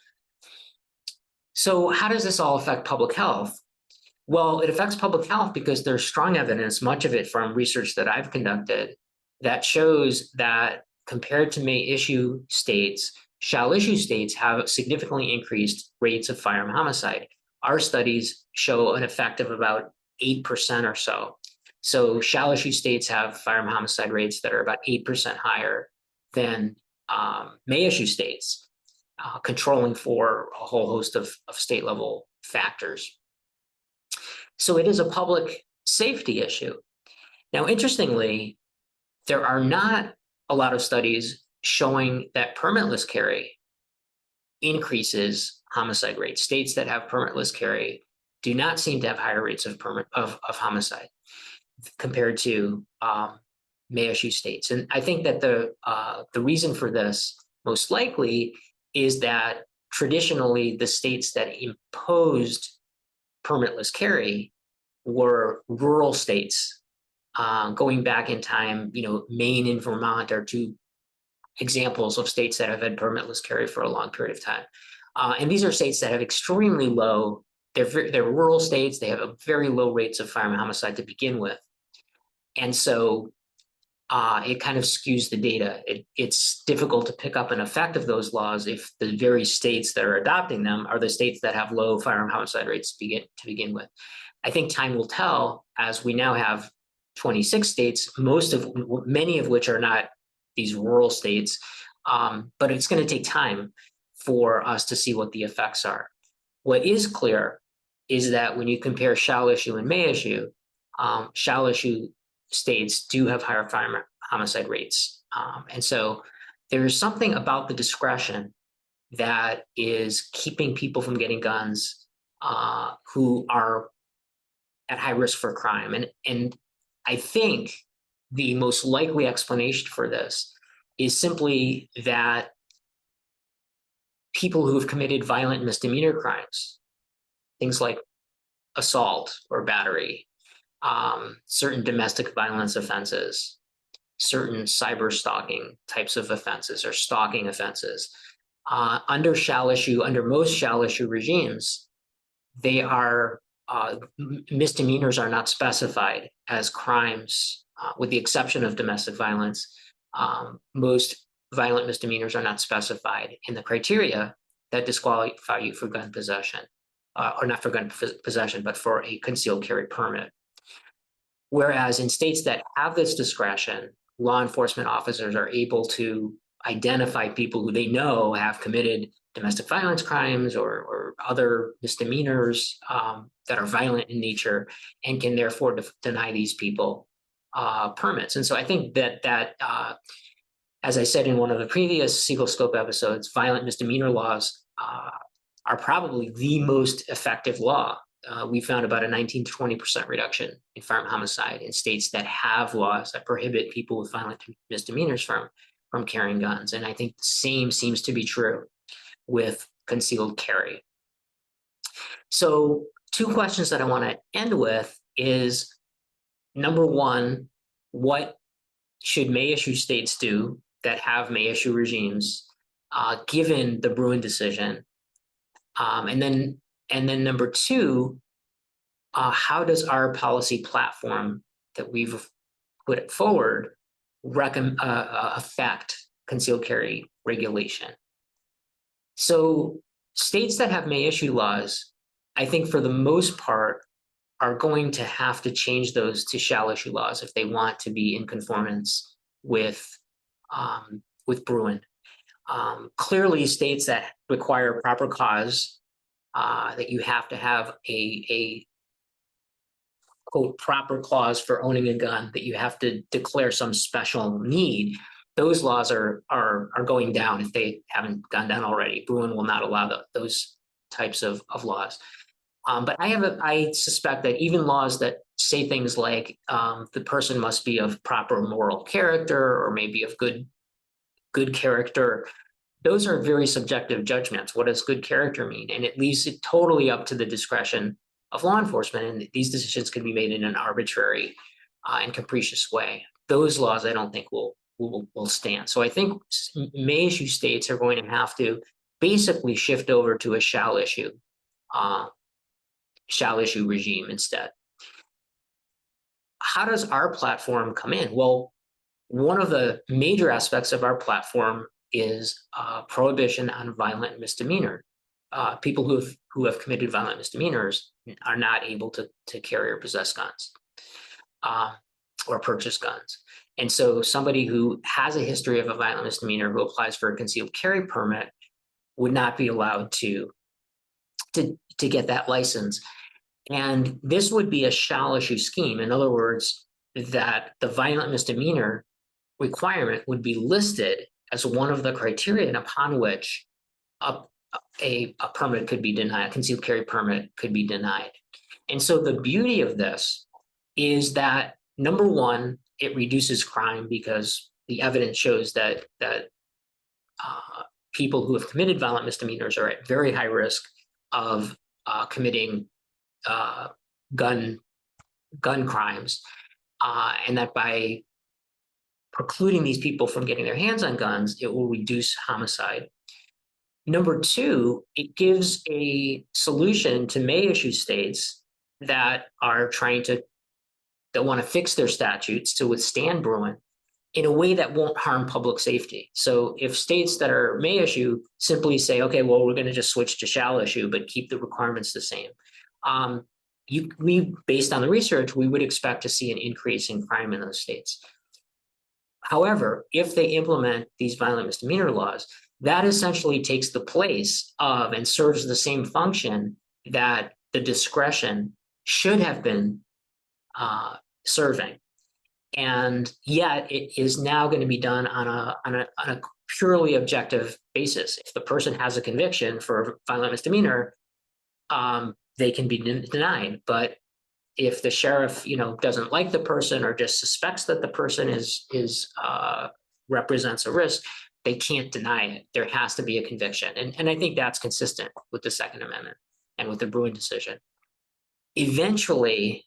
So how does this all affect public health? Well, it affects public health because there's strong evidence, much of it from research that I've conducted, that shows that compared to may issue states, shall issue states have significantly increased rates of firearm homicide. Our studies show an effect of about 8% or so. So shall issue states have firearm homicide rates that are about 8% higher than may issue states, controlling for a whole host of state level factors. So it is a public safety issue. Now, interestingly, there are not a lot of studies showing that permitless carry increases homicide rates. States that have permitless carry do not seem to have higher rates of homicide compared to may issue states. And I think that the reason for this most likely is that traditionally the states that imposed permitless carry were rural states. Going back in time, Maine and Vermont are two examples of states that have had permitless carry for a long period of time. And these are states that have extremely low, they're rural states, they have a very low rates of firearm homicide to begin with. And so it kind of skews the data. It's difficult to pick up an effect of those laws if the very states that are adopting them are the states that have low firearm homicide rates to begin with. I think time will tell, as we now have 26 states, many of which are not these rural states, but it's going to take time for us to see what the effects are. What is clear is that when you compare shall issue and may issue, shall issue states do have higher firearm homicide rates. And so there's something about the discretion that is keeping people from getting guns who are at high risk for crime. And I think the most likely explanation for this is simply that people who have committed violent misdemeanor crimes, things like assault or battery, certain domestic violence offenses, certain cyber stalking types of offenses or stalking offenses, under most shall issue regimes, they are misdemeanors are not specified as crimes, with the exception of domestic violence. Most violent misdemeanors are not specified in the criteria that disqualify you for gun possession, or not for gun possession, but for a concealed carry permit. Whereas in states that have this discretion, law enforcement officers are able to identify people who they know have committed domestic violence crimes or other misdemeanors that are violent in nature, and can therefore deny these people permits. And so I think that as I said in one of the previous Siegel Scope episodes, violent misdemeanor laws are probably the most effective law. We found about a 19 to 20% reduction in firearm homicide in states that have laws that prohibit people with violent misdemeanors from carrying guns. And I think the same seems to be true with concealed carry. So two questions that I want to end with is, number one, what should may issue states do that have may issue regimes, given the Bruin decision? And then number two, how does our policy platform that we've put forward affect concealed carry regulation? So states that have may issue laws, I think for the most part, are going to have to change those to shall issue laws if they want to be in conformance with Bruin. Clearly, states that require proper cause, that you have to have a quote proper clause for owning a gun, that you have to declare some special need. Those laws are going down if they haven't gone down already. Bruin will not allow those types of laws. But I suspect that even laws that say things like the person must be of proper moral character or maybe of good character, those are very subjective judgments. What does good character mean? And it leaves it totally up to the discretion of law enforcement. And these decisions can be made in an arbitrary and capricious way. Those laws, I don't think will stand. So I think may issue states are going to have to basically shift over to a shall issue regime instead. How does our platform come in? Well, one of the major aspects of our platform is prohibition on violent misdemeanor. People who have committed violent misdemeanors are not able to carry or possess guns or purchase guns. And so somebody who has a history of a violent misdemeanor who applies for a concealed carry permit would not be allowed to get that license. And this would be a shall issue scheme. In other words, that the violent misdemeanor requirement would be listed as one of the criteria upon which a permit could be denied, a concealed carry permit could be denied. And so the beauty of this is that, number one, it reduces crime because the evidence shows that people who have committed violent misdemeanors are at very high risk of committing gun crimes, and that by precluding these people from getting their hands on guns, it will reduce homicide. Number two, it gives a solution to may issue states that are that want to fix their statutes to withstand Bruin in a way that won't harm public safety. So if states that are may issue simply say, okay, well, we're going to just switch to shall issue, but keep the requirements the same. Based on the research, we would expect to see an increase in crime in those states. However, if they implement these violent misdemeanor laws, that essentially takes the place of and serves the same function that the discretion should have been serving. And yet it is now going to be done on a purely objective basis. If the person has a conviction for violent misdemeanor, they can be denied. But if the sheriff, doesn't like the person or just suspects that the person represents a risk, they can't deny it. There has to be a conviction. And I think that's consistent with the Second Amendment and with the Bruin decision. Eventually,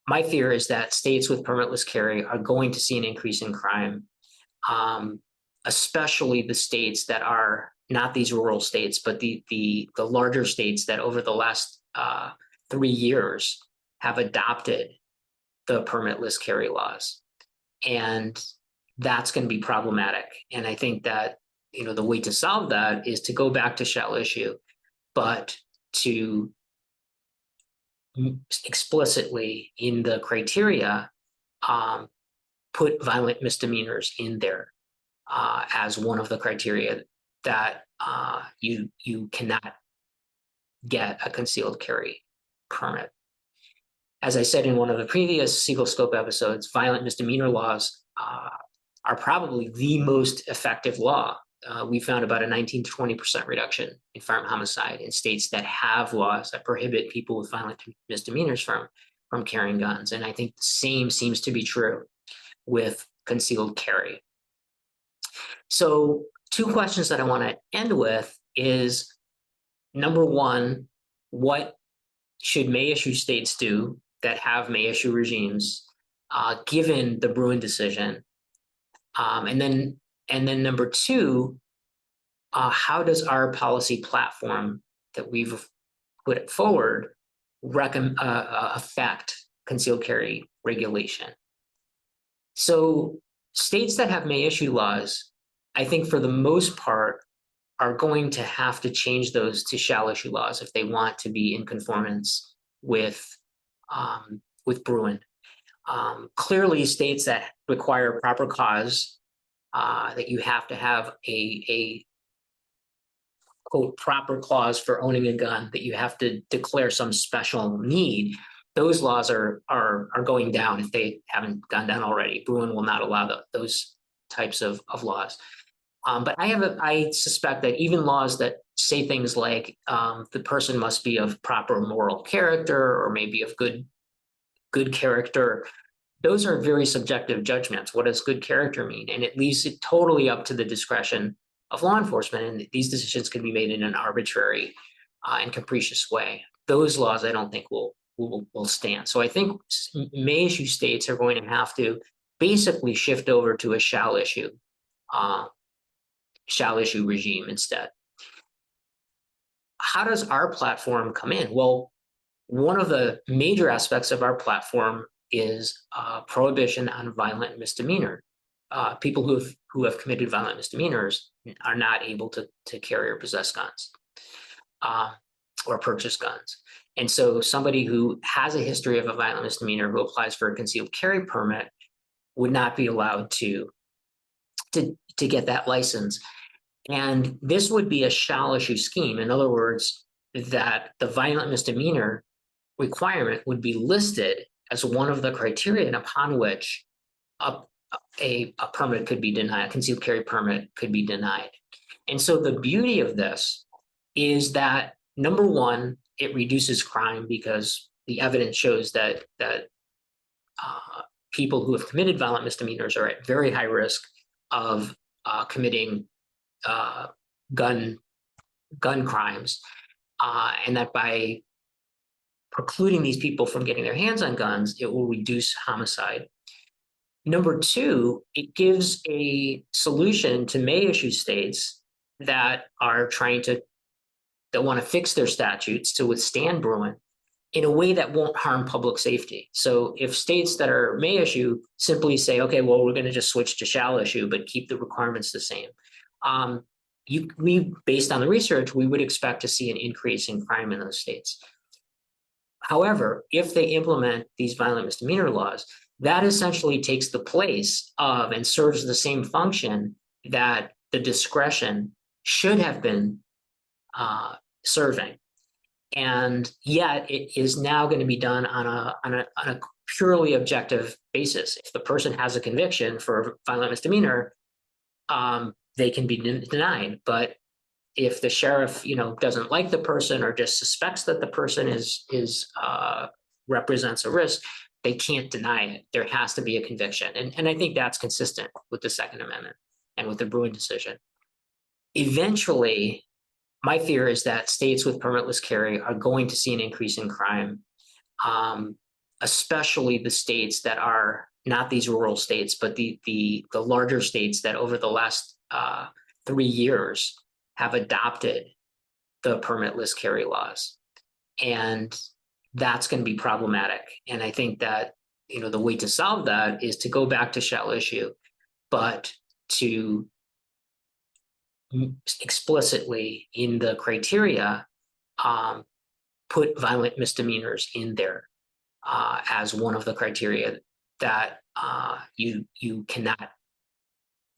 my fear is that states with permitless carry are going to see an increase in crime, especially the states that are not these rural states, but the larger states that over the last 3 years have adopted the permitless carry laws. And that's going to be problematic. And I think that, the way to solve that is to go back to shall issue, but to explicitly in the criteria put violent misdemeanors in there as one of the criteria that you cannot get a concealed carry permit. As I said in one of the previous Siegel Scope episodes, violent misdemeanor laws are probably the most effective law. We found about a 19 to 20% reduction in firearm homicide in states that have laws that prohibit people with violent misdemeanors from carrying guns. And I think the same seems to be true with concealed carry. So 2 questions that I want to end with is, number one, what should may issue states do that have may issue regimes given the Bruin decision. And then number two, how does our policy platform that we've put forward affect concealed carry regulation? So states that have may issue laws, I think for the most part, are going to have to change those to shall issue laws if they want to be in conformance with Bruin. Clearly, states that require proper cause, that you have to have a quote proper clause for owning a gun, that you have to declare some special need, those laws are going down if they haven't gone down already. Bruin will not allow those types of laws. But I suspect that even laws that say things like the person must be of proper moral character or maybe of good character, those are very subjective judgments. What does good character mean? And it leaves it totally up to the discretion of law enforcement. And these decisions can be made in an arbitrary and capricious way. Those laws, I don't think will stand. So I think may issue states are going to have to basically shift over to a shall issue regime instead. How does our platform come in? Well, one of the major aspects of our platform is prohibition on violent misdemeanor. People who have committed violent misdemeanors are not able to carry or possess guns or purchase guns. And so somebody who has a history of a violent misdemeanor who applies for a concealed carry permit would not be allowed to get that license. And this would be a shall issue scheme. In other words, that the violent misdemeanor requirement would be listed as one of the criteria upon which a permit could be denied, a concealed carry permit could be denied. And so the beauty of this is that, number one, it reduces crime because the evidence shows that people who have committed violent misdemeanors are at very high risk of committing gun crimes, and that by precluding these people from getting their hands on guns, it will reduce homicide. Number two, it gives a solution to may issue states that are that want to fix their statutes to withstand Bruin in a way that won't harm public safety. So if states that are may issue simply say, okay, well, we're going to just switch to shall issue, but keep the requirements the same. Based on the research, we would expect to see an increase in crime in those states. However, if they implement these violent misdemeanor laws, that essentially takes the place of and serves the same function that the discretion should have been serving. And yet it is now going to be done on a purely objective basis. If the person has a conviction for violent misdemeanor, they can be denied. But if the sheriff, doesn't like the person or just suspects that the person represents a risk, they can't deny it. There has to be a conviction. And I think that's consistent with the Second Amendment and with the Bruin decision. Eventually, my fear is that states with permitless carry are going to see an increase in crime, especially the states that are not these rural states, but the larger states that over the last 3 years have adopted the permitless carry laws. And that's going to be problematic. And I think that, the way to solve that is to go back to shall issue, but to explicitly in the criteria put violent misdemeanors in there as one of the criteria that you cannot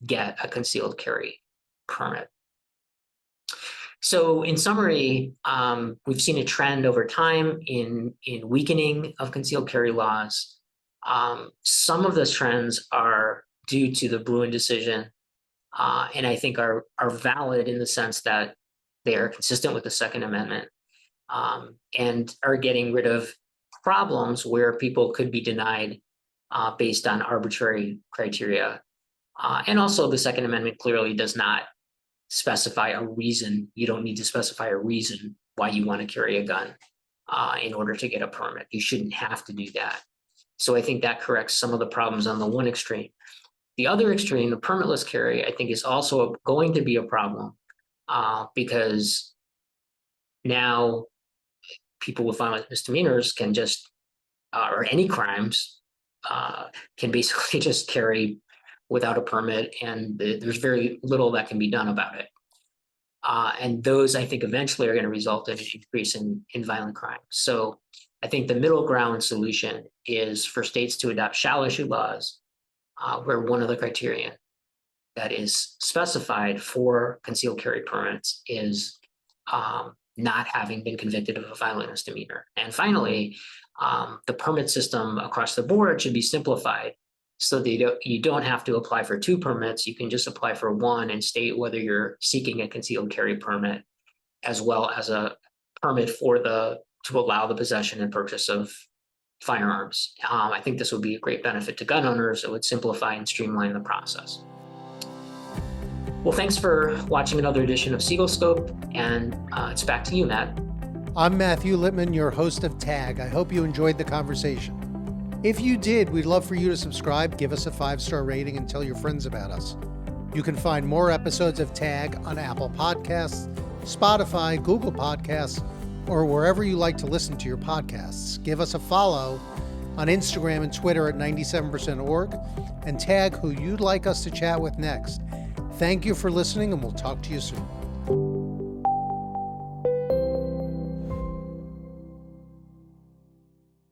get a concealed carry permit. So in summary, we've seen a trend over time in weakening of concealed carry laws. Some of those trends are due to the Bruin decision, and I think are valid in the sense that they are consistent with the Second Amendment, and are getting rid of problems where people could be denied based on arbitrary criteria. And also the Second Amendment clearly does not specify a reason. You don't need to specify a reason why you want to carry a gun in order to get a permit. You shouldn't have to do that. So I think that corrects some of the problems on the one extreme. The other extreme, the permitless carry, I think is also going to be a problem because now people with violent misdemeanors can just, or any crimes, can basically just carry without a permit, and there's very little that can be done about it. And those, I think, eventually are going to result in an increase in violent crime. So I think the middle ground solution is for states to adopt shall issue laws, where one of the criterion that is specified for concealed carry permits is not having been convicted of a violent misdemeanor. And finally, the permit system across the board should be simplified so that you don't have to apply for 2 permits. You can just apply for 1 and state whether you're seeking a concealed carry permit, as well as a permit to allow the possession and purchase of firearms. I think this would be a great benefit to gun owners. It would simplify and streamline the process. Well, thanks for watching another edition of Siegel Scope, and it's back to you, Matt. I'm Matthew Littman, your host of TAG. I hope you enjoyed the conversation. If you did, we'd love for you to subscribe, give us a 5-star rating, and tell your friends about us. You can find more episodes of TAG on Apple Podcasts, Spotify, Google Podcasts, or wherever you like to listen to your podcasts. Give us a follow on Instagram and Twitter at 97%org, and tag who you'd like us to chat with next. Thank you for listening, and we'll talk to you soon.